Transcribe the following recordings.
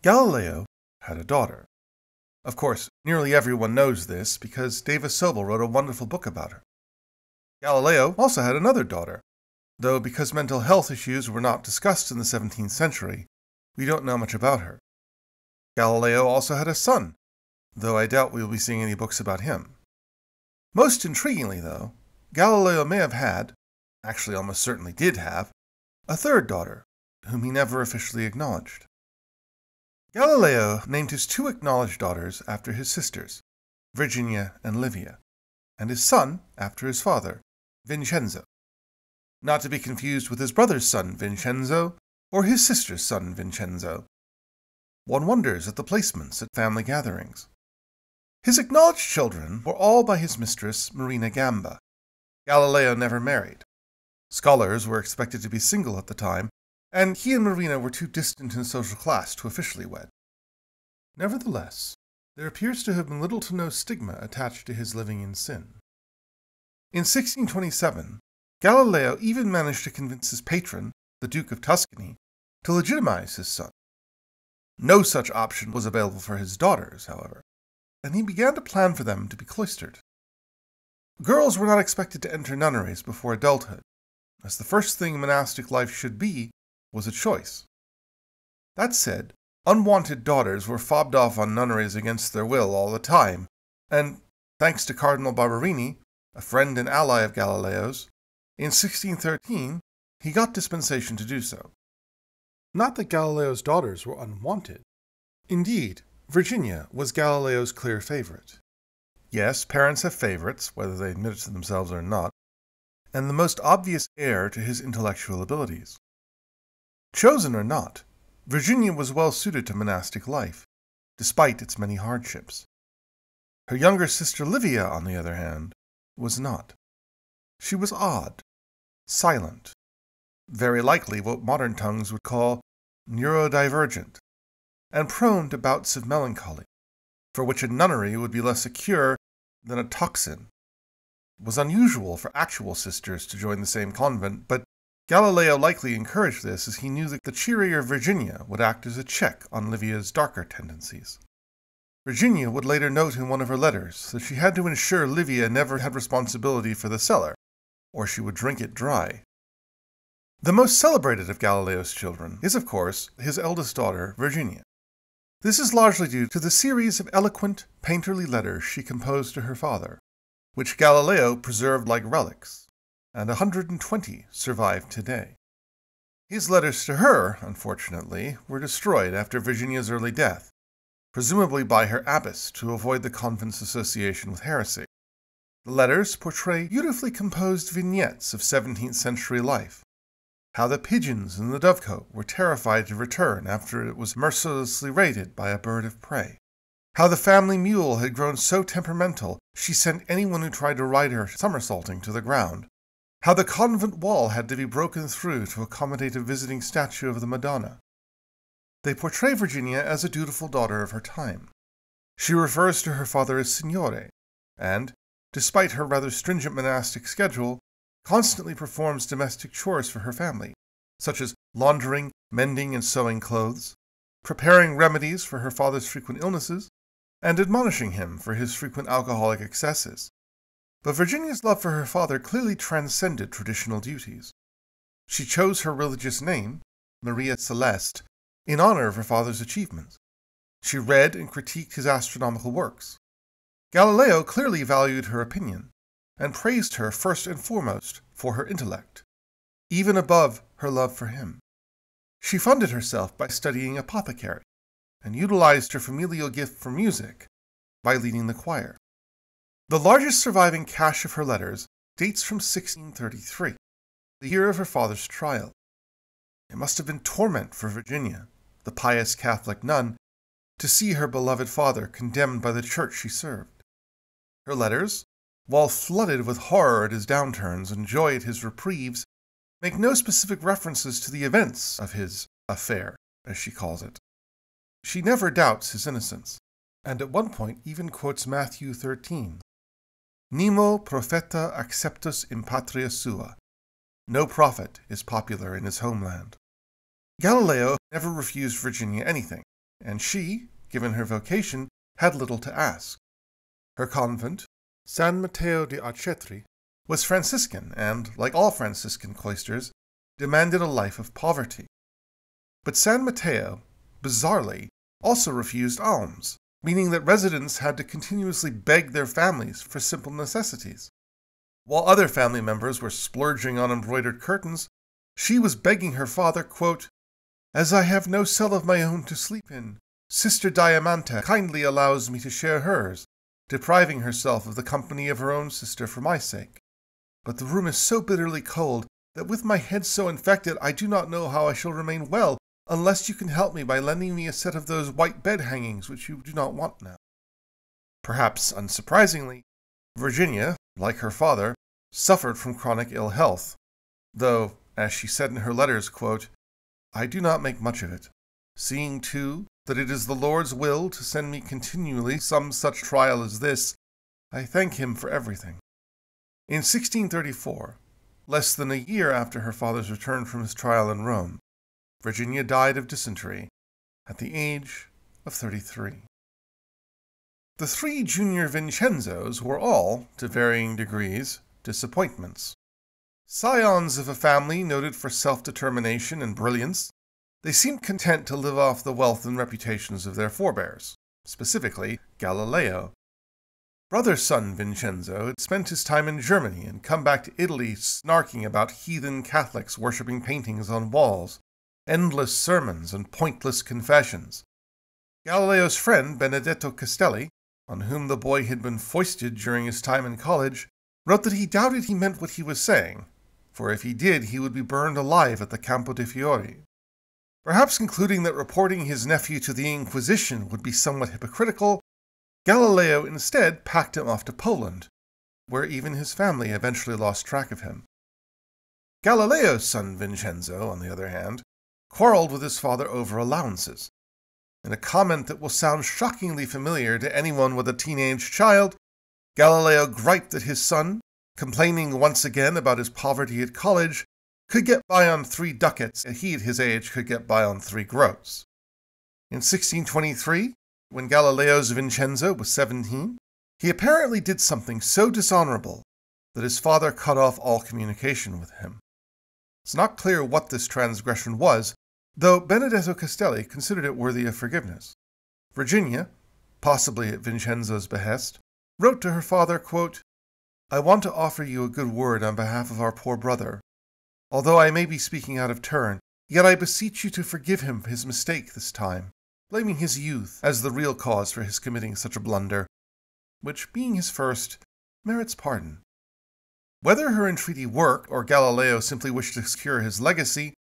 Galileo had a daughter. Of course, nearly everyone knows this because Davis Sobel wrote a wonderful book about her. Galileo also had another daughter, though because mental health issues were not discussed in the 17th century, we don't know much about her. Galileo also had a son, though I doubt we will be seeing any books about him. Most intriguingly, though, Galileo may have had, actually almost certainly did have, a third daughter, whom he never officially acknowledged. Galileo named his two acknowledged daughters after his sisters, Virginia and Livia, and his son after his father, Vincenzo. Not to be confused with his brother's son, Vincenzo, or his sister's son, Vincenzo. One wonders at the placements at family gatherings. His acknowledged children were all by his mistress, Marina Gamba. Galileo never married. Scholars were expected to be single at the time, and he and Marina were too distant in social class to officially wed. Nevertheless, there appears to have been little to no stigma attached to his living in sin. In 1627, Galileo even managed to convince his patron, the Duke of Tuscany, to legitimize his son. No such option was available for his daughters, however, and he began to plan for them to be cloistered. Girls were not expected to enter nunneries before adulthood, as the first thing monastic life should be was a choice. That said, unwanted daughters were fobbed off on nunneries against their will all the time, and, thanks to Cardinal Barberini, a friend and ally of Galileo's, in 1613 he got dispensation to do so. Not that Galileo's daughters were unwanted. Indeed, Virginia was Galileo's clear favorite. Yes, parents have favorites, whether they admit it to themselves or not, and the most obvious heir to his intellectual abilities. Chosen or not, Virginia was well suited to monastic life, despite its many hardships. Her younger sister Livia, on the other hand, was not. She was odd, silent, very likely what modern tongues would call neurodivergent, and prone to bouts of melancholy, for which a nunnery would be less a cure than a toxin. It was unusual for actual sisters to join the same convent, but Galileo likely encouraged this as he knew that the cheerier Virginia would act as a check on Livia's darker tendencies. Virginia would later note in one of her letters that she had to ensure Livia never had responsibility for the cellar, or she would drink it dry. The most celebrated of Galileo's children is, of course, his eldest daughter, Virginia. This is largely due to the series of eloquent, painterly letters she composed to her father, which Galileo preserved like relics, and 120 survive today. His letters to her, unfortunately, were destroyed after Virginia's early death, presumably by her abbess to avoid the convent's association with heresy. The letters portray beautifully composed vignettes of 17th century life, how the pigeons in the dovecote were terrified to return after it was mercilessly raided by a bird of prey, how the family mule had grown so temperamental she sent anyone who tried to ride her somersaulting to the ground, how the convent wall had to be broken through to accommodate a visiting statue of the Madonna. They portray Virginia as a dutiful daughter of her time. She refers to her father as Signore, and, despite her rather stringent monastic schedule, constantly performs domestic chores for her family, such as laundering, mending, and sewing clothes, preparing remedies for her father's frequent illnesses, and admonishing him for his frequent alcoholic excesses. But Virginia's love for her father clearly transcended traditional duties. She chose her religious name, Maria Celeste, in honor of her father's achievements. She read and critiqued his astronomical works. Galileo clearly valued her opinion, and praised her first and foremost for her intellect, even above her love for him. She funded herself by studying apothecary, and utilized her familial gift for music by leading the choir. The largest surviving cache of her letters dates from 1633, the year of her father's trial. It must have been torment for Virginia, the pious Catholic nun, to see her beloved father condemned by the church she served. Her letters, while flooded with horror at his downturns and joy at his reprieves, make no specific references to the events of his affair, as she calls it. She never doubts his innocence, and at one point even quotes Matthew 13. Nemo propheta acceptus in patria sua. No prophet is popular in his homeland. Galileo never refused Virginia anything, and she, given her vocation, had little to ask. Her convent, San Matteo de Arcetri, was Franciscan and, like all Franciscan cloisters, demanded a life of poverty. But San Matteo, bizarrely, also refused alms, meaning that residents had to continuously beg their families for simple necessities. While other family members were splurging on embroidered curtains, she was begging her father, quote, "As I have no cell of my own to sleep in, Sister Diamanta kindly allows me to share hers, depriving herself of the company of her own sister for my sake. But the room is so bitterly cold that with my head so infected I do not know how I shall remain well unless you can help me by lending me a set of those white bed hangings which you do not want now." Perhaps unsurprisingly, Virginia, like her father, suffered from chronic ill health, though, as she said in her letters, quote, "I do not make much of it, seeing, too, that it is the Lord's will to send me continually some such trial as this. I thank him for everything." In 1634, less than a year after her father's return from his trial in Rome, Virginia died of dysentery at the age of 33. The three junior Vincenzos were all, to varying degrees, disappointments. Scions of a family noted for self-determination and brilliance, they seemed content to live off the wealth and reputations of their forebears, specifically Galileo. Brother son Vincenzo had spent his time in Germany and come back to Italy snarking about heathen Catholics worshipping paintings on walls, endless sermons, and pointless confessions. Galileo's friend Benedetto Castelli, on whom the boy had been foisted during his time in college, wrote that he doubted he meant what he was saying, for if he did, he would be burned alive at the Campo de' Fiori. Perhaps concluding that reporting his nephew to the Inquisition would be somewhat hypocritical, Galileo instead packed him off to Poland, where even his family eventually lost track of him. Galileo's son Vincenzo, on the other hand, quarreled with his father over allowances. In a comment that will sound shockingly familiar to anyone with a teenage child, Galileo griped that his son, complaining once again about his poverty at college, could get by on 3 ducats, and he at his age could get by on 3 groats. In 1623, when Galileo's Vincenzo was 17, he apparently did something so dishonorable that his father cut off all communication with him. It's not clear what this transgression was, though Benedetto Castelli considered it worthy of forgiveness. Virginia, possibly at Vincenzo's behest, wrote to her father, quote, "I want to offer you a good word on behalf of our poor brother. Although I may be speaking out of turn, yet I beseech you to forgive him his mistake this time, blaming his youth as the real cause for his committing such a blunder, which, being his first, merits pardon." Whether her entreaty worked or Galileo simply wished to secure his legacy,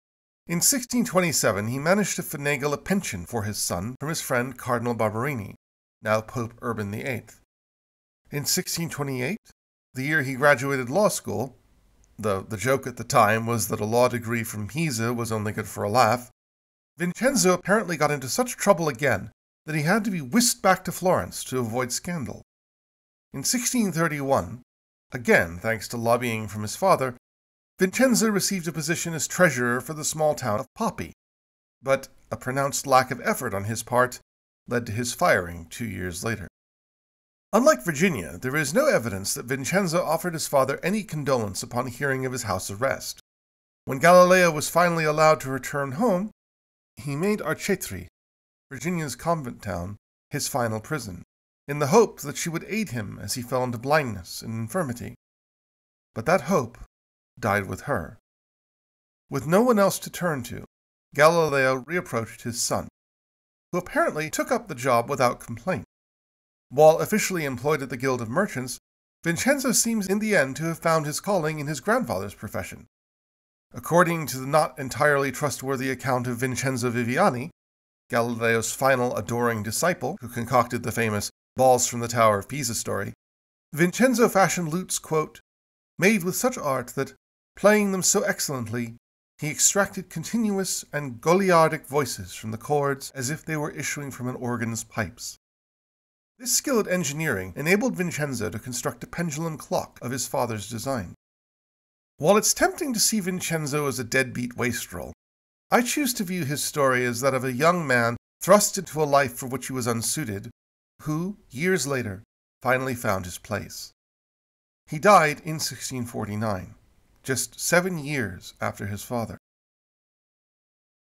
in 1627 he managed to finagle a pension for his son from his friend Cardinal Barberini, now Pope Urban VIII. In 1628, the year he graduated law school, though the joke at the time was that a law degree from Pisa was only good for a laugh, Vincenzo apparently got into such trouble again that he had to be whisked back to Florence to avoid scandal. In 1631, again thanks to lobbying from his father, Vincenzo received a position as treasurer for the small town of Poppi, but a pronounced lack of effort on his part led to his firing 2 years later. Unlike Virginia, there is no evidence that Vincenzo offered his father any condolence upon hearing of his house arrest. When Galileo was finally allowed to return home, he made Arcetri, Virginia's convent town, his final prison, in the hope that she would aid him as he fell into blindness and infirmity. But that hope died with her. With no one else to turn to, Galileo reapproached his son, who apparently took up the job without complaint. While officially employed at the Guild of Merchants, Vincenzo seems in the end to have found his calling in his grandfather's profession. According to the not entirely trustworthy account of Vincenzo Viviani, Galileo's final adoring disciple, who concocted the famous balls from the Tower of Pisa story, Vincenzo fashioned lutes, quote, "made with such art that, playing them so excellently, he extracted continuous and goliardic voices from the chords as if they were issuing from an organ's pipes." This skill at engineering enabled Vincenzo to construct a pendulum clock of his father's design. While it's tempting to see Vincenzo as a deadbeat wastrel, I choose to view his story as that of a young man thrust into a life for which he was unsuited, who, years later, finally found his place. He died in 1649, just 7 years after his father.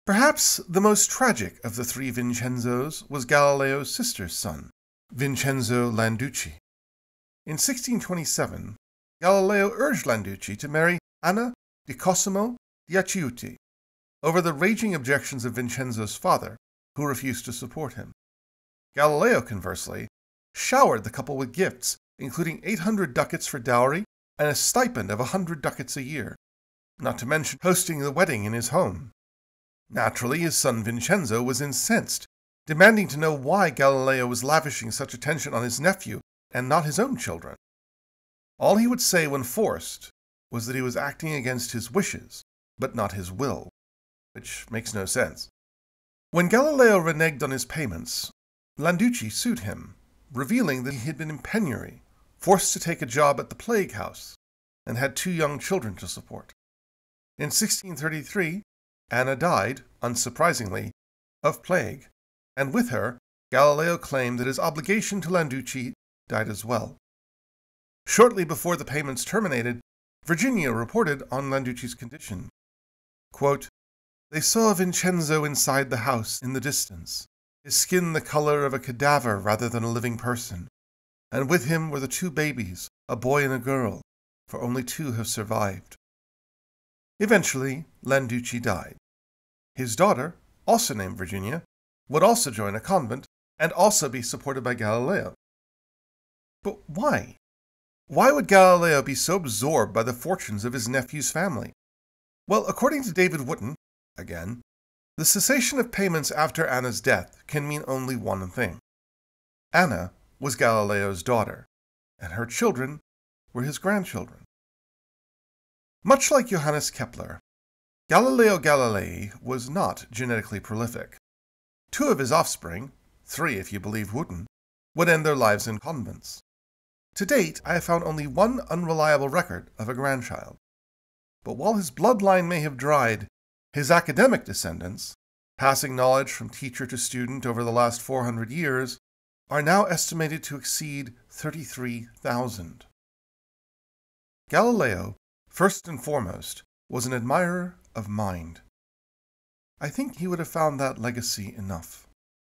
Perhaps the most tragic of the three Vincenzos was Galileo's sister's son, Vincenzo Landucci. In 1627, Galileo urged Landucci to marry Anna di Cosimo di Acciuti, over the raging objections of Vincenzo's father, who refused to support him. Galileo, conversely, showered the couple with gifts, including 800 ducats for dowry and a stipend of 100 ducats a year, not to mention hosting the wedding in his home. Naturally, his son Vincenzo was incensed, demanding to know why Galileo was lavishing such attention on his nephew and not his own children. All he would say when forced was that he was acting against his wishes, but not his will, which makes no sense. When Galileo reneged on his payments, Landucci sued him, revealing that he had been in penury, forced to take a job at the plague house, and had 2 young children to support. In 1633, Anna died, unsurprisingly, of plague, and with her, Galileo claimed that his obligation to Landucci died as well. Shortly before the payments terminated, Virginia reported on Landucci's condition. Quote, "They saw Vincenzo inside the house in the distance, his skin the color of a cadaver rather than a living person, and with him were the 2 babies, a boy and a girl, for only 2 have survived." Eventually, Landucci died. His daughter, also named Virginia, would also join a convent and also be supported by Galileo. But why? Why would Galileo be so absorbed by the fortunes of his nephew's family? Well, according to David Wootton, again, the cessation of payments after Anna's death can mean only one thing. Anna was Galileo's daughter, and her children were his grandchildren. Much like Johannes Kepler, Galileo Galilei was not genetically prolific. 2 of his offspring, 3 if you believe Wootton, would end their lives in convents. To date, I have found only one unreliable record of a grandchild. But while his bloodline may have dried, his academic descendants, passing knowledge from teacher to student over the last 400 years, are now estimated to exceed 33,000. Galileo, first and foremost, was an admirer of mind. I think he would have found that legacy enough.